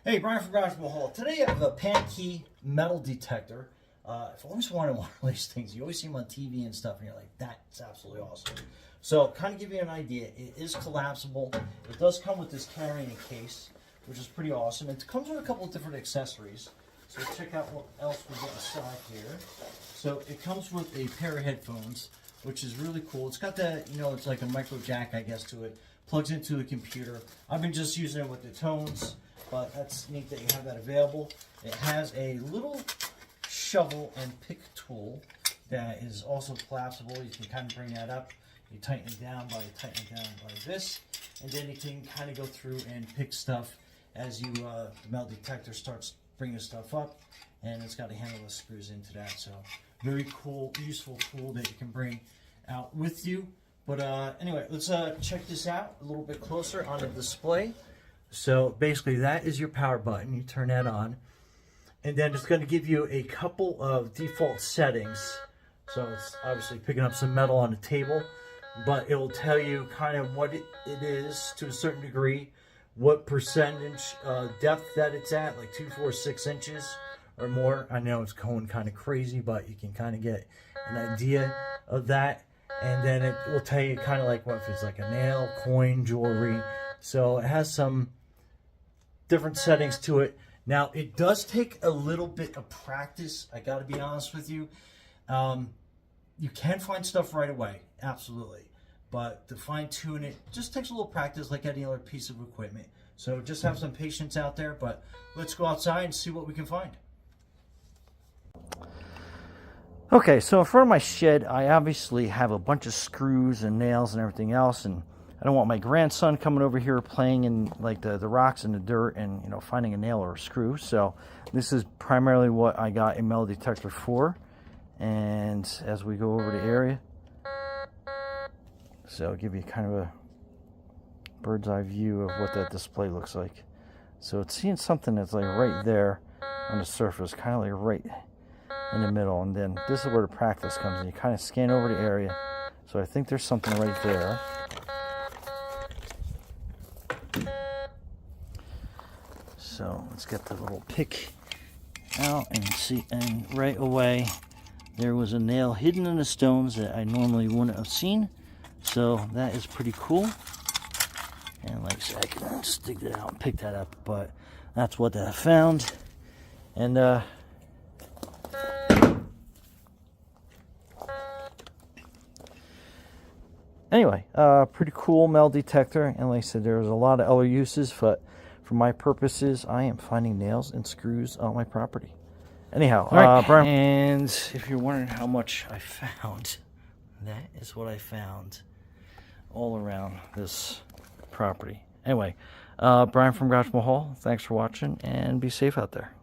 Hey, Brian from Garage Hall. Today I have a PANCKY metal detector. I've always wanted one of these things. You always see them on TV and stuff, and you're like, that's absolutely awesome. So, kind of give you an idea, it is collapsible. It does come with this carrying case, which is pretty awesome. It comes with a couple of different accessories. So, check out what else we got inside here. So, it comes with a pair of headphones, which is really cool. It's got that, it's like a micro jack, I guess, to it. Plugs into the computer. I've been just using it with the tones, but that's neat that you have that available. It has a little shovel and pick tool that is also collapsible. You can kind of bring that up. You tighten it down by this, and then you can kind of go through and pick stuff as you the metal detector starts bringing stuff up, and it's got a handle that screws into that. So very cool, useful tool that you can bring out with you. But anyway, let's check this out a little bit closer on the display. So basically that is your power button. You turn that on, and then it's going to give you a couple of default settings. So it's obviously picking up some metal on the table, but it will tell you kind of what it is to a certain degree, what percentage depth that it's at, like 2, 4, 6 inches or more. I know it's going kind of crazy, but you can kind of get an idea of that. And then it will tell you kind of like what if it's like a nail, coin, jewelry. So it has some different settings to it. Now, it does take a little bit of practice, I got to be honest with you. You can find stuff right away, absolutely. But to fine-tune it just takes a little practice like any other piece of equipment. So just have some patience out there, but let's go outside and see what we can find. Okay, so in front of my shed, I obviously have a bunch of screws and nails and everything else, and I don't want my grandson coming over here playing in like the rocks and the dirt and finding a nail or a screw. So this is primarily what I got a metal detector for. And as we go over the area, so I'll give you kind of a bird's eye view of what that display looks like. So it's seeing something that's like right there on the surface, kind of like right in the middle, and then this is where the practice comes in. You kind of scan over the area. So I think there's something right there. So let's get the little pick out and see, and right away there was a nail hidden in the stones that I normally wouldn't have seen. So that is pretty cool. And like I said, I can just dig that out and pick that up, but that's what I found. And anyway, pretty cool metal detector. And like I said, there's a lot of other uses, but for my purposes, I am finding nails and screws on my property. Anyhow, right. Brian. And if you're wondering how much I found, that is what I found all around this property. Anyway, Brian from Garage Hall, thanks for watching, and be safe out there.